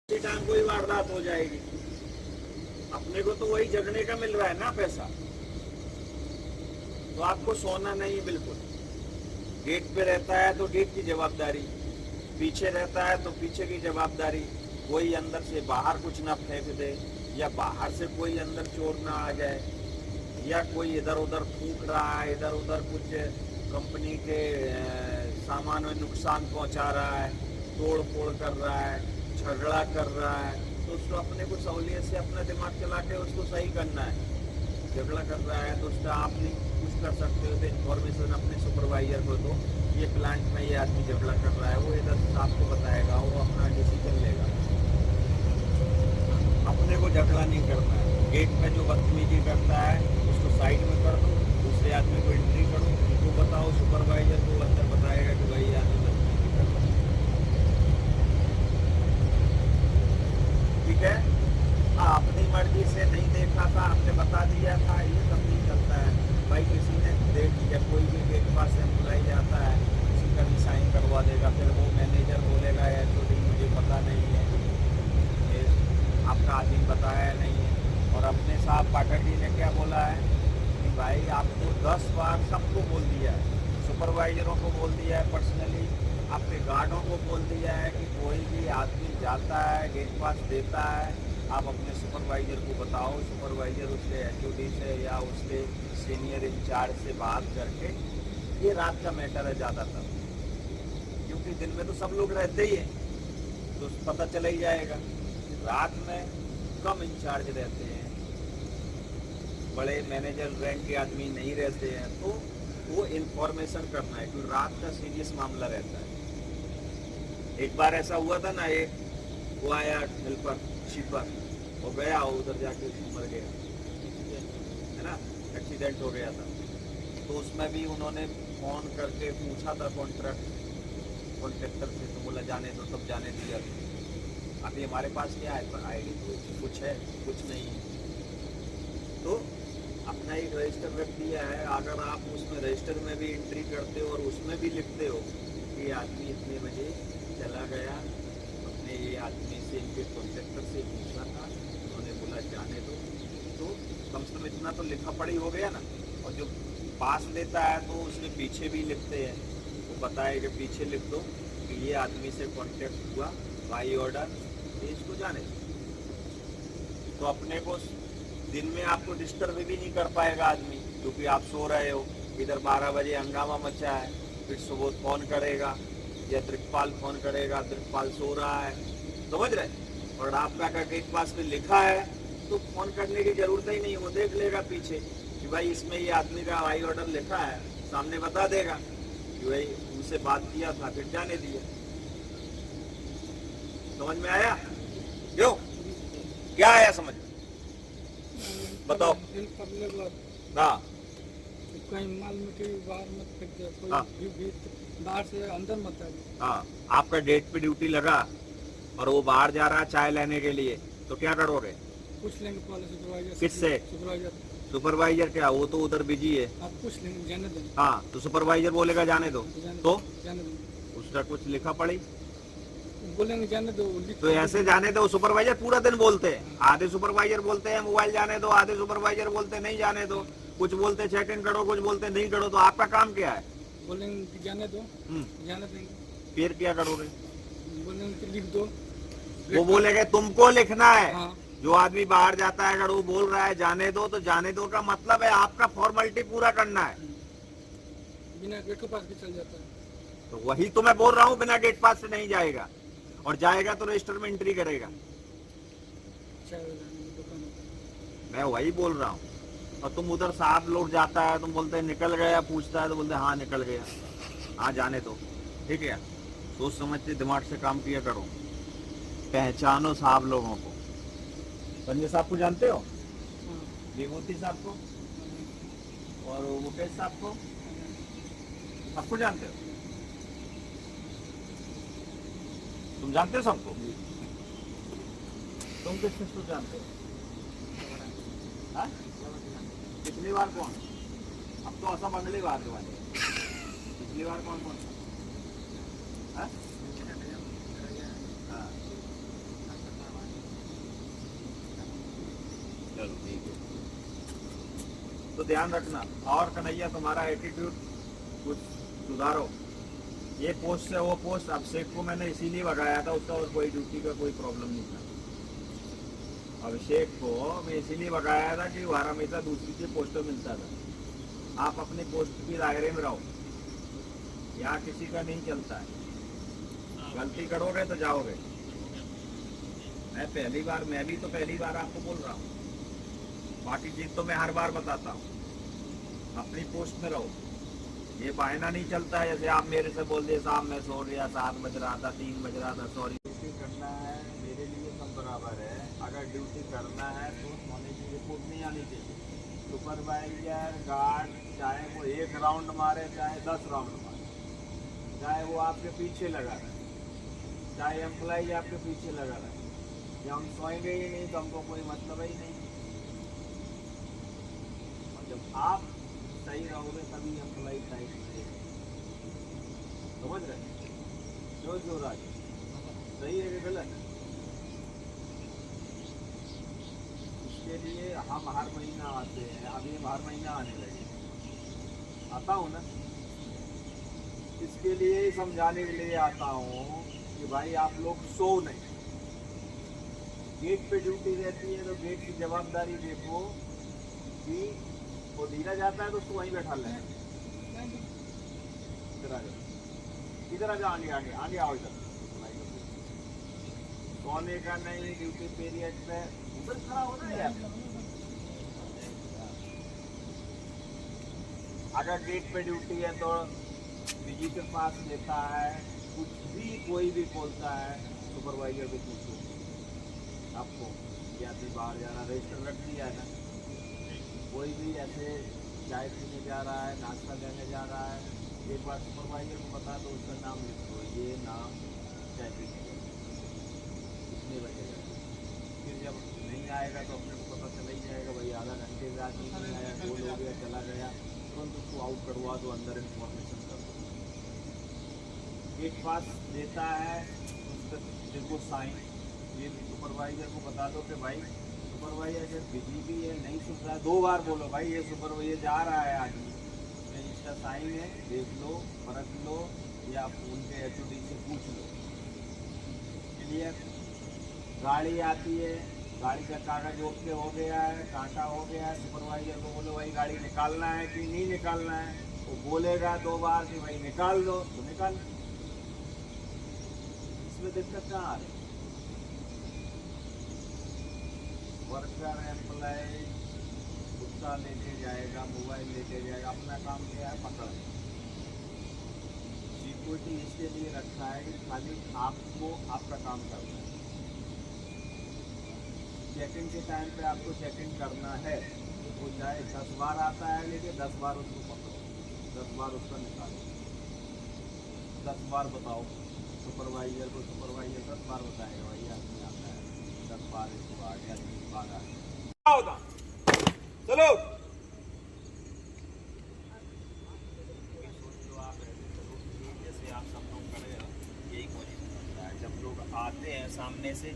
उसी टाइम कोई वारदात हो जाएगी। अपने को तो वही जगने का मिल रहा है ना पैसा, तो आपको सोना नहीं। बिल्कुल गेट पे रहता है तो गेट की जवाबदारी, पीछे रहता है तो पीछे की जवाबदारी। कोई अंदर से बाहर कुछ ना फेंक दे, या बाहर से कोई अंदर चोर ना आ जाए, या कोई इधर उधर फूंक रहा है, इधर उधर कुछ कंपनी के सामान में नुकसान पहुंचा रहा है, तोड़ फोड़ कर रहा है, झगड़ा कर रहा है, तो उसको अपने को सहूलियत से अपना दिमाग चला के उसको सही करना है। झगड़ा कर रहा है तो उसका आप नहीं कुछ कर सकते हो, तो इन्फॉर्मेशन अपने सुपरवाइजर को दो, ये प्लांट में ये आदमी झगड़ा कर रहा है, वो इधर से आपको बताएगा, वो अपना डिसीजन लेगा। अपने को झगड़ा नहीं करना है। गेट में जो बदतमीजी करता है उसको साइड में कर दो, दूसरे आदमी को एंट्री करो, उनको बताओ, सुपरवाइजर को अंदर बताएगा कि भाई आदमी बदतमीजी कर रहा है। ठीक है, अपनी मर्जी से नहीं देखा था, आपने बता दिया था, ये सब नहीं चलता है भाई। किसी ने देख लिया, कोई भी गेट पास एम्प्लॉय जाता है, किसी का भी साइन करवा देगा, फिर वो मैनेजर बोलेगा एचओडी मुझे पता नहीं है, ये आपका आदमी बताया नहीं है। और अपने साहब पाठक जी ने क्या बोला है कि भाई आपको 10 बार सबको बोल दिया है, सुपरवाइजरों को बोल दिया है, पर्सनली आपके गार्डों को बोल दिया है कि कोई भी आदमी जाता है गेट पास देता है, आप अपने सुपरवाइजर को बताओ, सुपरवाइजर उसके एचओडी से या उसके सीनियर इंचार्ज से बात करके। ये रात का मैटर है ज़्यादातर, क्योंकि दिन में तो सब लोग रहते ही हैं, तो पता चला ही जाएगा। रात में कम इंचार्ज रहते हैं, बड़े मैनेजर रैंक के आदमी नहीं रहते हैं, तो वो इन्फॉर्मेशन करना है, क्योंकि रात का सीरियस मामला रहता है। एक बार ऐसा हुआ था ना, एक वो आया हेल्पर शिपर, वो गया उधर जाके मर गया, है ना, एक्सीडेंट हो गया था। तो उसमें भी उन्होंने फोन करके पूछा था कॉन्ट्रैक्टर से, तो बोला जाने दो, तब जाने दिया। अभी हमारे पास क्या है पर आईडी तो कुछ है कुछ नहीं है, तो अपना एक रजिस्टर रख दिया है। अगर आप उसमें रजिस्टर में भी एंट्री करते हो और उसमें भी लिखते हो कि आदमी इतने बजे चला गया, अपने ये आदमी से इनके कॉन्ट्रैक्टर से पूछा था, उन्होंने बोला जाने दो, तो कम से कम इतना तो लिखा पढ़ी हो गया ना। और जो पास लेता है तो उसके पीछे भी लिखते हैं, वो बताए कि पीछे लिख दो कि ये आदमी से कॉन्टैक्ट हुआ बाई ऑर्डर, इसको जाने दो। तो अपने को दिन में आपको डिस्टर्ब भी नहीं कर पाएगा आदमी, क्योंकि आप सो रहे हो, इधर 12 बजे हंगामा मचा है, फिर सुबह फोन करेगा या दिक्पाल फोन करेगा, दिक्पाल सो रहा है, समझ रहे। और आपका गेट पास में लिखा है तो फोन करने की जरूरत ही नहीं, वो देख लेगा पीछे कि भाई इसमें ये आदमी का बाई ऑर्डर लिखा है, सामने बता देगा कि भाई उनसे बात किया था, फिर जाने दिया। समझ में आया? क्यों क्या आया समझ में? बताओ। हाँ, कहीं माल मिट्टी बाहर मत फेंक दे, कोई बाहर से अंदर मत आ। हाँ, आपका डेट पे ड्यूटी लगा और वो बाहर जा रहा है चाय लेने के लिए, तो क्या करोगे? पूछ लेंगे पहले सुपरवाइजर। किससे? सुपरवाइजर। सुपरवाइजर क्या, वो तो उधर बिजी है। आप पूछ लेंगे, जाने दो। हाँ, तो सुपरवाइजर बोलेगा जाने दो, तो जाने दो, उसका कुछ लिखा पड़ी, बोलेंगे जाने दो। तो ऐसे जाने दो। सुपरवाइजर पूरा दिन बोलते हैं, आधे सुपरवाइजर बोलते हैं मोबाइल जाने दो, आधे सुपरवाइजर बोलते हैं नहीं जाने दो, कुछ बोलते चेक इन करो, कुछ बोलते नहीं करो। तो आपका काम क्या है? बोलेंगे जाने दो, जाने देंगे। फिर क्या करोगे? बोलेंगे लिख दो, वो बोलेगा तुमको लिखना है। हाँ। जो आदमी बाहर जाता है अगर वो बोल रहा है जाने दो, तो जाने दो का मतलब है आपका फॉर्मेलिटी पूरा करना है। बिना गेट के पास भी चल जाता है, तो वही तो मैं बोल रहा हूँ, बिना गेट पास से नहीं जाएगा, और जाएगा तो रजिस्टर में एंट्री करेगा। मैं वही बोल रहा हूँ। और तुम उधर साहब लोग जाता है, तुम बोलते हैं निकल गया, पूछता है तो बोलते हैं हाँ निकल गया, हाँ जाने दो। ठीक है, सोच समझ के दिमाग से काम किया करो, पहचानो साहब लोगों को। संजय साहब को जानते हो? विभूति साहब को और मुकेश साहब को, सबको जानते हो? तुम जानते हो सबको? तुम किस किस को जानते हो? पिछली बार कौन? अब तो असम अगली बार के वाले। पिछली बार कौन कौन था? चलो ठीक है। तो ध्यान रखना। और कन्हैया तुम्हारा एटीट्यूड कुछ सुधारो। ये पोस्ट से वो पोस्ट, अभिषेक को मैंने इसीलिए भगाया था, उसका और कोई ड्यूटी का कोई प्रॉब्लम नहीं था। अभिषेक को मैं इसीलिए भगाया था कि वो हमेशा दूसरी के पोस्ट पे मिलता था। आप अपने पोस्ट के दायरे में रहो, यहाँ किसी का नहीं चलता है। गलती करोगे तो जाओगे। मैं भी तो पहली बार आपको बोल रहा हूँ, बाकी चीज तो मैं हर बार बताता हूँ। अपनी पोस्ट में रहो। ये बहाना नहीं चलता है जैसे आप मेरे से बोल दिए साहब मैं सो रहा, 7 बज रहा था, 3 बज रहा था, सॉरी। ड्यूटी करना है, मेरे लिए सब बराबर है। अगर ड्यूटी करना है तो सोने की रिपोर्ट नहीं आनी चाहिए। सुपरवाइजर गार्ड चाहे वो 1 राउंड मारे चाहे 10 राउंड मारे, चाहे वो आपके पीछे लगा रहे, चाहे एम्प्लॉई आपके पीछे लगा रहे, कि हम सोएंगे ही नहीं तो हमको कोई मतलब ही नहीं। और जब आप सही रहोगे तभी एम्प्लॉई टाइट रहेगा। समझ रहे? जो राज सही है कि गलत? इसके लिए हम हर महीना आते हैं, अभी हम हर महीना आने लगे, आता हूँ ना। इसके लिए समझाने के लिए आता हूँ कि भाई आप लोग सो नहीं। गेट पे ड्यूटी रहती है तो गेट की जवाबदारी देखो कि वो धीरा जाता है तो उसको वहीं बैठा लेना। इधर आ जाओ, इधर आ जाओ, आगे आगे आगे आओ इधर। सोने का नहीं, ड्यूटी पीरियड पे उधर खड़ा होना है यार। अगर गेट पे ड्यूटी है तो विजिटर पास लेता है, कुछ भी कोई भी बोलता है सुपरवाइजर को पूछो। आपको यात्री बाहर जाना रजिस्टर रख दिया है ना, कोई भी ऐसे चाय पीने जा रहा है, नाश्ता लेने जा रहा है, एक बार सुपरवाइजर को बता दो, उसका नाम लिख दो, ये नाम चाय पीने कितने बजे। फिर जब नहीं आएगा तो अपने को पता चला ही जाएगा, भाई आधा घंटे से आदमी नहीं आया, गोल हो गया, चला गया, तुरंत उसको आउट करवा दो, अंदर इंफॉर्मेशन कर दो। गेट पास देता है उसका देखो साइन, ये सुपरवाइजर को बता दो कि भाई सुपरवाइजर अगर बिजी भी है, नहीं सुन रहा है, 2 बार बोलो भाई ये सुपरवाइजर जा रहा है आदमी, इसका साइन है, देख लो, परख लो, या उनके HOD से पूछ लो। क्लियर? गाड़ी आती है, गाड़ी का कागज ओके हो गया है, कांटा हो गया है, सुपरवाइजर को बोलो भाई गाड़ी निकालना है कि नहीं निकालना है। वो बोलेगा 2 बार कि भाई निकाल दो तो निकाल। इसमें दिक्कत कहाँ आ रही? वर्कर एम्प्लॉय कुत्ता लेके जाएगा, मोबाइल लेके जाएगा, अपना काम क्या है पकड़। सिक्योरिटी इसके लिए रखा है कि खाली आपको आपका काम करना है। चेक इन के टाइम पे आपको चेक इन करना है, वो चाहे 10 बार आता है लेके 10 बार उसको पकड़ो, 10 बार उसका निकालो, 10 बार बताओ सुपरवाइजर को। सुपरवाइजर 10 बार बताएगा भाई आदमी आता है, 10 बार इसको आ गया, 20 बार आ गया। चलो जैसे आप सब लोग खड़े हो, यही पोजीशन होता है जब लोग आते हैं सामने से।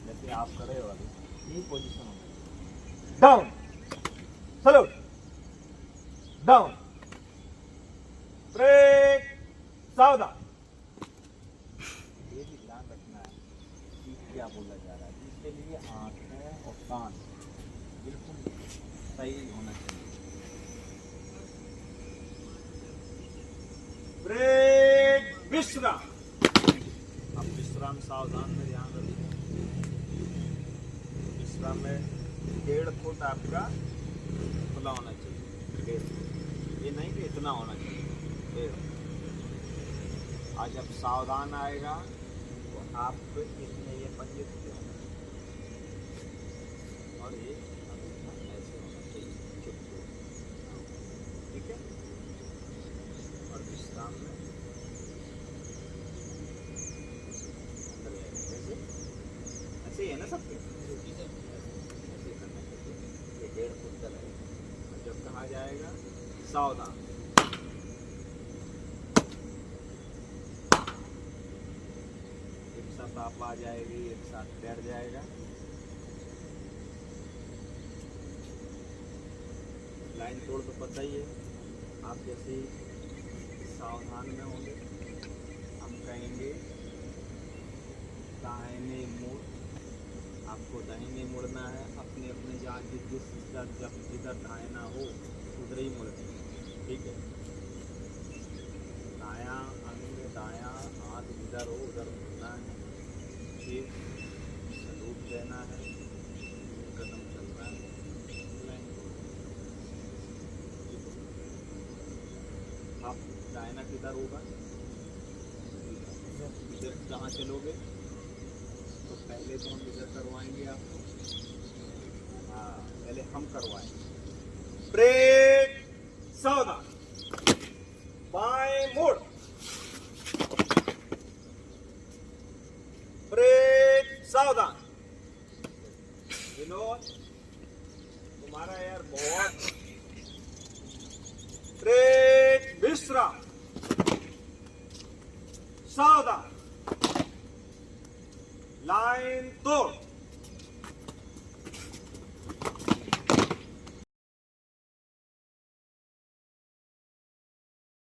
जैसे आप खड़े हो यही पोजीशन होता है। डाउन, सैल्यूट, डाउन, ब्रेक, सावधान। ये भी ध्यान रखना है कि क्या बोला जा रहा है, इसके लिए आंखें और कान बिल्कुल सही होना चाहिए। ब्रेक, विश्राम। अब विश्राम सावधान में ध्यान रखिए। विश्राम में 1.5 फुट आपका खुला होना चाहिए, 1.5 फुट, ये नहीं कि इतना होना चाहिए, 1.5। आज जब सावधान आएगा तो आपको इसमें ये पंजे खुले होना चाहिए और ये ऐसे होना चाहिए, चुप हो, ठीक है। और विश्राम में अंदर जाएगा, ऐसे ऐसे ही है ना सबके, ऐसे करना चाहिए। ये 1.5 फुट का रहेगा। और जब कहा जाएगा सावधान, ताप आ जाएगी, एक साथ बैठ जाएगा। लाइन तोड़ तो पता ही है, आप जैसे सावधान में होंगे। हम कहेंगे दाहिने मुड़, आपको दाहिने मुड़ना है। अपने अपने जहाँ जब जिधर दाहिना हो उधर ही मुड़ना है, ठीक है। दायां अंग, दायां हाथ जिधर हो उधर मुड़ना है, फिर सलूट देना है, कदम चलना है, लाइन आप दाहिना किधर होगा, इधर जहाँ चलोगे तो पहले तो हम इधर करवाएंगे आपको। हाँ, पहले हम करवाएंगे। ब्रेक, सावधान, बाएं मोड़, ब्रेक, सावधान। विनोद, तुम्हारा यार बहुत। ब्रेक, विश्राम, सावधान, लाइन तोड़।